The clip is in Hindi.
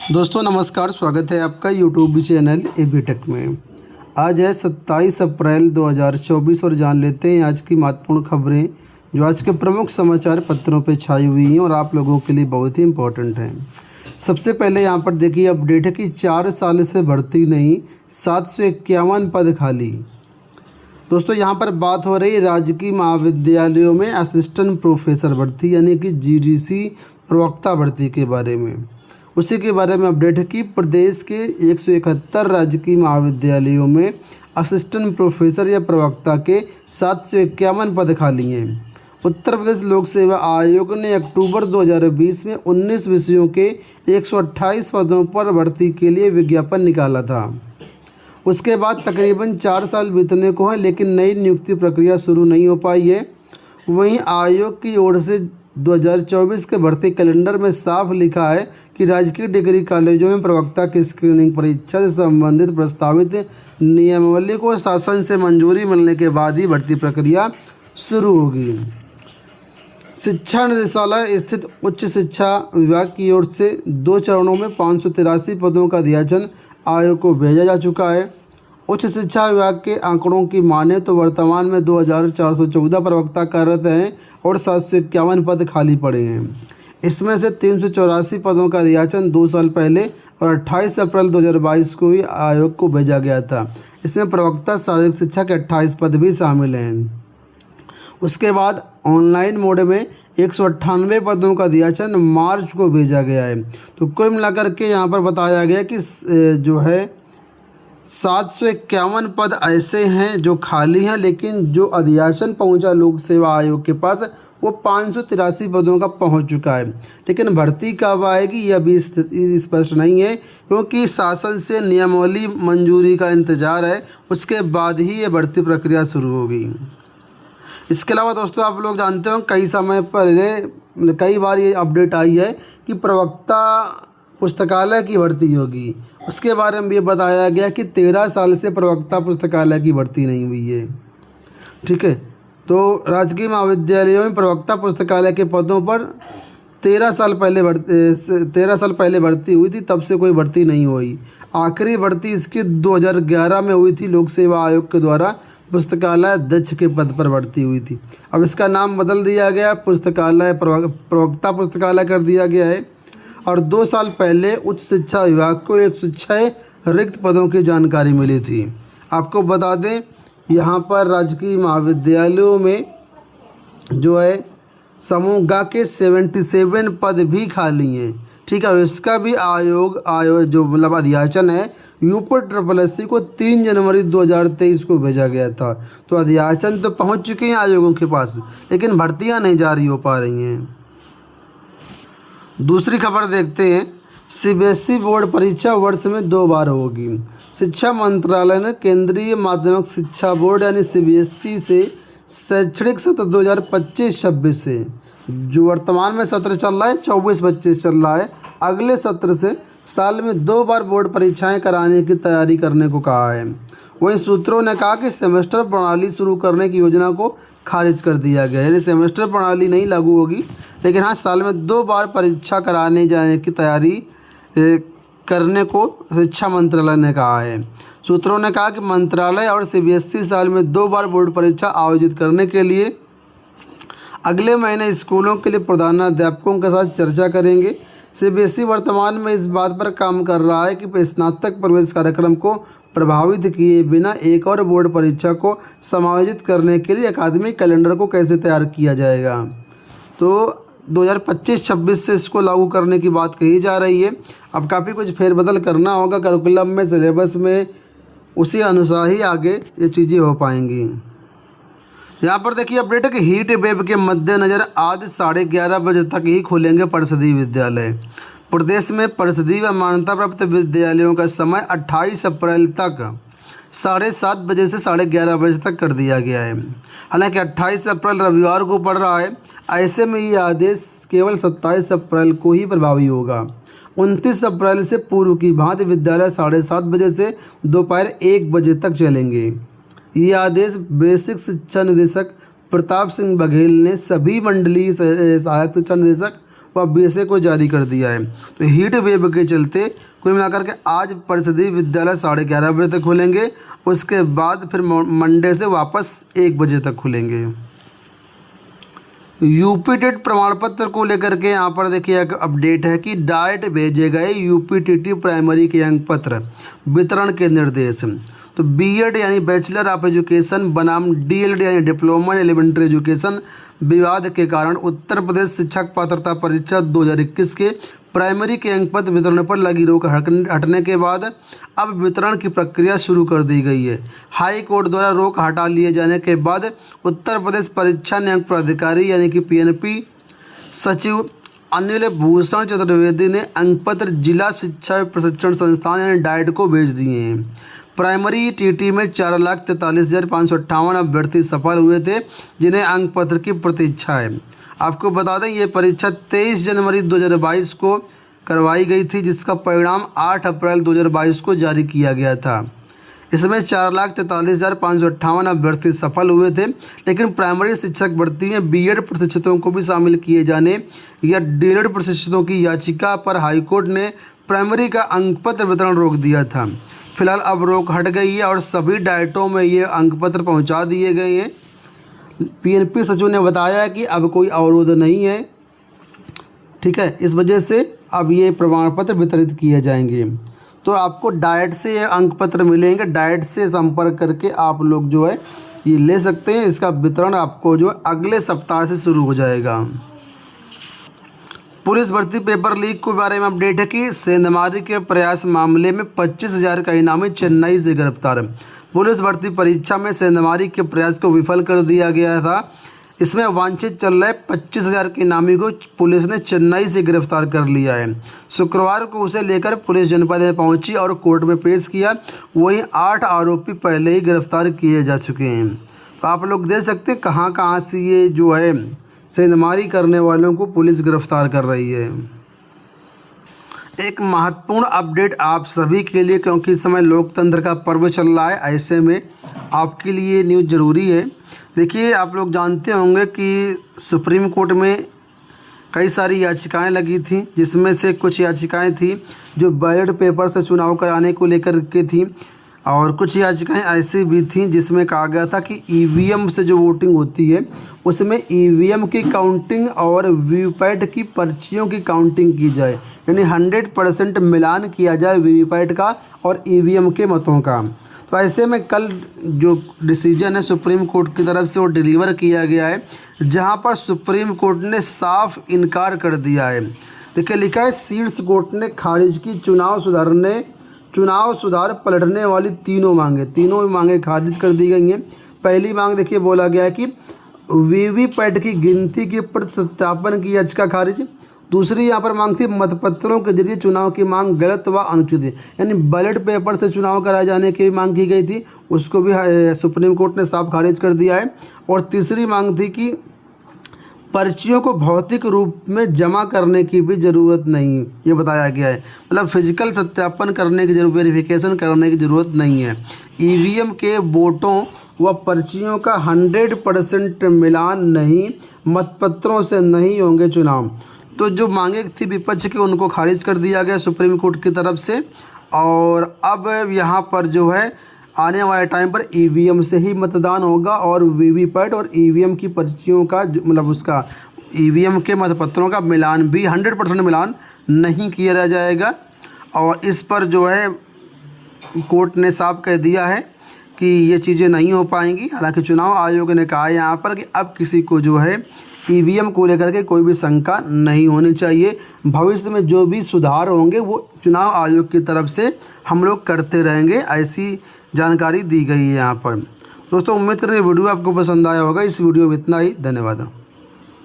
दोस्तों नमस्कार, स्वागत है आपका यूट्यूब चैनल एबी टेक में। आज है 27 अप्रैल 2024 और जान लेते हैं आज की महत्वपूर्ण खबरें जो आज के प्रमुख समाचार पत्रों पे छाई हुई हैं और आप लोगों के लिए बहुत ही इम्पोर्टेंट हैं। सबसे पहले यहाँ पर देखिए अपडेट है कि 4 साल से भर्ती नहीं, 751 पद खाली। दोस्तों यहाँ पर बात हो रही है राजकीय महाविद्यालयों में असिस्टेंट प्रोफेसर भर्ती यानी कि जीडीसी प्रवक्ता भर्ती के बारे में। उसी के बारे में अपडेट है कि प्रदेश के 171 राजकीय महाविद्यालयों में असिस्टेंट प्रोफेसर या प्रवक्ता के 751 पद खाली हैं। उत्तर प्रदेश लोक सेवा आयोग ने अक्टूबर 2020 में 19 विषयों के 128 पदों पर भर्ती के लिए विज्ञापन निकाला था। उसके बाद तकरीबन 4 साल बीतने को हैं, लेकिन नई नियुक्ति प्रक्रिया शुरू नहीं हो पाई है। वहीं आयोग की ओर से 2024 के भर्ती कैलेंडर में साफ लिखा है कि राजकीय डिग्री कॉलेजों में प्रवक्ता की स्क्रीनिंग परीक्षा से संबंधित प्रस्तावित नियमावली को शासन से मंजूरी मिलने के बाद ही भर्ती प्रक्रिया शुरू होगी। शिक्षा निदेशालय स्थित उच्च शिक्षा विभाग की ओर से 2 चरणों में 583 पदों का अध्याचन आयोग को भेजा जा चुका है। उच्च शिक्षा विभाग के आंकड़ों की माने तो वर्तमान में 2414 प्रवक्ता कार्यरत हैं और 751 पद खाली पड़े हैं। इसमें से 384 पदों का अध्याचन 2 साल पहले और 28 अप्रैल 2022 को ही आयोग को भेजा गया था। इसमें प्रवक्ता शारीरिक शिक्षा के 28 पद भी शामिल हैं। उसके बाद ऑनलाइन मोड में 198 पदों का अध्याचन मार्च को भेजा गया है। तो कुल मिलाकर के यहाँ पर बताया गया कि जो है 751 पद ऐसे हैं जो खाली हैं, लेकिन जो अध्याचन पहुंचा लोक सेवा आयोग के पास वो 583 पदों का पहुंच चुका है। लेकिन भर्ती कब आएगी यह भी स्पष्ट नहीं है, क्योंकि शासन से नियमावली मंजूरी का इंतज़ार है, उसके बाद ही ये भर्ती प्रक्रिया शुरू होगी। इसके अलावा दोस्तों आप लोग जानते हो कई समय पहले कई बार ये अपडेट आई है कि प्रवक्ता पुस्तकालय की भर्ती होगी। उसके बारे में भी बताया गया कि 13 साल से प्रवक्ता पुस्तकालय की भर्ती नहीं हुई है। ठीक है, तो राजकीय महाविद्यालयों में प्रवक्ता पुस्तकालय के पदों पर 13 साल पहले भर्ती हुई थी, तब से कोई भर्ती नहीं हुई। आखिरी भर्ती इसकी 2011 में हुई थी। लोक सेवा आयोग के द्वारा पुस्तकालय अध्यक्ष के पद पर भर्ती हुई थी। अब इसका नाम बदल दिया गया, पुस्तकालय प्रवक्ता पुस्तकालय कर दिया गया है। और 2 साल पहले उच्च शिक्षा विभाग को 106 रिक्त पदों की जानकारी मिली थी। आपको बता दें यहाँ पर राजकीय महाविद्यालयों में जो है समूह ग के 77 पद भी खाली हैं। ठीक है, और इसका भी आयोग जो मतलब अध्याचन है UPSSC को 3 जनवरी 2023 को भेजा गया था। तो अध्याचन तो पहुँच चुके हैं आयोगों के पास, लेकिन भर्तियाँ नहीं जारी हो पा रही हैं। दूसरी खबर देखते हैं। CBSE बोर्ड परीक्षा वर्ष में 2 बार होगी। शिक्षा मंत्रालय ने केंद्रीय माध्यमिक शिक्षा बोर्ड यानी CBSE से शैक्षणिक सत्र 2025-26 से, जो वर्तमान में सत्र चल रहा है 24-25 चल रहा है, अगले सत्र से साल में 2 बार बोर्ड परीक्षाएं कराने की तैयारी करने को कहा है। वहीं सूत्रों ने कहा कि सेमेस्टर प्रणाली शुरू करने की योजना को खारिज कर दिया गया है। यानी सेमेस्टर प्रणाली नहीं लागू होगी, लेकिन हाँ साल में 2 बार परीक्षा कराने जाने की तैयारी करने को शिक्षा मंत्रालय ने कहा है। सूत्रों ने कहा कि मंत्रालय और CBSE साल में 2 बार बोर्ड परीक्षा आयोजित करने के लिए अगले महीने स्कूलों के लिए प्रधानाध्यापकों के साथ चर्चा करेंगे। CBSE वर्तमान में इस बात पर काम कर रहा है कि स्नातक प्रवेश कार्यक्रम को प्रभावित किए बिना एक और बोर्ड परीक्षा को समायोजित करने के लिए अकादमिक कैलेंडर को कैसे तैयार किया जाएगा। तो 2025-26 से इसको लागू करने की बात कही जा रही है। अब काफ़ी कुछ फेरबदल करना होगा करिकुलम में, सिलेबस में, उसी अनुसार ही आगे ये चीज़ें हो पाएंगी। यहाँ पर देखिए अपडेट है कि हीट वेव के मद्देनज़र आज 11:30 बजे तक ही खोलेंगे परिषदीय विद्यालय। प्रदेश में परिषदीय व मान्यता प्राप्त विद्यालयों का समय 28 अप्रैल तक 7:30 बजे से 11:30 बजे तक कर दिया गया है। हालांकि 28 अप्रैल रविवार को पड़ रहा है, ऐसे में ये आदेश केवल 27 अप्रैल को ही प्रभावी होगा। 29 अप्रैल से पूर्व की भांति विद्यालय 7:30 बजे से दोपहर 1 बजे तक चलेंगे। ये आदेश बेसिक शिक्षा निदेशक प्रताप सिंह बघेल ने सभी मंडलीय सहायक शिक्षा निदेशक व बीएसए को जारी कर दिया है। तो हीट वेव के चलते कुल मिलाकर के आज परिषदीय विद्यालय 11:30 बजे तक खुलेंगे, उसके बाद फिर मंडे से वापस 1 बजे तक खुलेंगे। यूपी टेट प्रमाण पत्र को लेकर के यहाँ पर देखिए एक अपडेट है कि डाइट भेजे गए यूपी टीटी प्राइमरी के अंक पत्र वितरण के निर्देश। तो बीएड यानी बैचलर ऑफ एजुकेशन बनाम डीएलएड यानी डिप्लोमा इन एलिमेंट्री एजुकेशन विवाद के कारण उत्तर प्रदेश शिक्षक पात्रता परीक्षा 2021 के प्राइमरी के अंक पत्र वितरण पर लगी रोक हटने के बाद अब वितरण की प्रक्रिया शुरू कर दी गई है। हाई कोर्ट द्वारा रोक हटा लिए जाने के बाद उत्तर प्रदेश परीक्षा नियामक प्राधिकारी यानी कि पीएनपी सचिव अनिल भूषण चतुर्वेदी ने अंकपत्र जिला शिक्षा प्रशिक्षण संस्थान यानी डाइट को भेज दिए हैं। प्राइमरी टीटी में 4,43,558 अभ्यर्थी सफल हुए थे, जिन्हें अंक पत्र की प्रतीक्षा है। आपको बता दें ये परीक्षा 23 जनवरी 2022 को करवाई गई थी, जिसका परिणाम 8 अप्रैल 2022 को जारी किया गया था। इसमें 4,43,558 अभ्यर्थी सफल हुए थे, लेकिन प्राइमरी शिक्षक भर्ती में बीएड प्रशिक्षितों को भी शामिल किए जाने या डीएलएड प्रशिक्षितों की याचिका पर हाईकोर्ट ने प्राइमरी का अंकपत्र वितरण रोक दिया था। फिलहाल अब रोक हट गई है और सभी डाइटों में ये अंकपत्र पहुंचा दिए गए हैं। पीएनपी सचिव ने बताया कि अब कोई अवरोध नहीं है, ठीक है, इस वजह से अब ये प्रमाण पत्र वितरित किए जाएंगे। तो आपको डाइट से ये अंक पत्र मिलेंगे, डाइट से संपर्क करके आप लोग जो है ये ले सकते हैं। इसका वितरण आपको जो है अगले सप्ताह से शुरू हो जाएगा। पुलिस भर्ती पेपर लीक के बारे में अपडेट है कि सेंधमारी के प्रयास मामले में 25,000 का इनामी चेन्नई से गिरफ्तार। पुलिस भर्ती परीक्षा में सेंधमारी के प्रयास को विफल कर दिया गया था। इसमें वांछित चल रहे 25,000 के इनामी को पुलिस ने चेन्नई से गिरफ्तार कर लिया है। शुक्रवार को उसे लेकर पुलिस जनपद में पहुंची और कोर्ट में पेश किया। वहीं 8 आरोपी पहले ही गिरफ्तार किए जा चुके हैं। तो आप लोग देख सकते हैं कहाँ कहाँ से ये जो है सेंधमारी करने वालों को पुलिस गिरफ्तार कर रही है। एक महत्वपूर्ण अपडेट आप सभी के लिए, क्योंकि इस समय लोकतंत्र का पर्व चल रहा है, ऐसे में आपके लिए न्यूज़ ज़रूरी है। देखिए, आप लोग जानते होंगे कि सुप्रीम कोर्ट में कई सारी याचिकाएं लगी थी, जिसमें से कुछ याचिकाएं थी जो बैलेट पेपर से चुनाव कराने को लेकर के थी, और कुछ याचिकाएं ऐसी भी थीं जिसमें कहा गया था कि ईवीएम से जो वोटिंग होती है उसमें ईवीएम की काउंटिंग और वीवीपैट की पर्चियों की काउंटिंग की जाए, यानी 100% मिलान किया जाए वीवीपैट का और ईवीएम के मतों का। तो ऐसे में कल जो डिसीजन है सुप्रीम कोर्ट की तरफ से वो डिलीवर किया गया है, जहां पर सुप्रीम कोर्ट ने साफ इनकार कर दिया है। देखिए लिखा है, शीर्ष कोर्ट ने खारिज की चुनाव सुधार पलटने वाली तीनों मांगे खारिज कर दी गई हैं। पहली मांग देखिए बोला गया है कि वीवीपैट की गिनती के प्रति सत्यापन की याचिका खारिज। दूसरी यहाँ पर मांग थी मतपत्रों के जरिए चुनाव की मांग गलत व अनुचित है, यानी बैलेट पेपर से चुनाव कराए जाने की मांग की गई थी, उसको भी सुप्रीम कोर्ट ने साफ खारिज कर दिया है। और तीसरी मांग थी कि पर्चियों को भौतिक रूप में जमा करने की भी ज़रूरत नहीं, ये बताया गया है। मतलब फिजिकल सत्यापन करने की जरूरत, वेरिफिकेशन करने की ज़रूरत नहीं है। ईवीएम के वोटों व पर्चियों का 100% मिलान नहीं, मतपत्रों से नहीं होंगे चुनाव। तो जो मांगे थी विपक्ष की उनको खारिज कर दिया गया सुप्रीम कोर्ट की तरफ से। और अब यहाँ पर जो है आने वाले टाइम पर ईवीएम से ही मतदान होगा और वीवीपैट और ईवीएम की पर्चियों का मतलब उसका ईवीएम के मतपत्रों का मिलान भी 100% मिलान नहीं किया जाएगा। और इस पर जो है कोर्ट ने साफ कह दिया है कि ये चीज़ें नहीं हो पाएंगी। हालांकि चुनाव आयोग ने कहा है यहाँ पर कि अब किसी को जो है ईवीएम को लेकर के कोई भी शंका नहीं होनी चाहिए। भविष्य में जो भी सुधार होंगे वो चुनाव आयोग की तरफ से हम लोग करते रहेंगे, ऐसी जानकारी दी गई है यहाँ पर। दोस्तों उम्मीद करें वीडियो आपको पसंद आया होगा। इस वीडियो में इतना ही, धन्यवाद।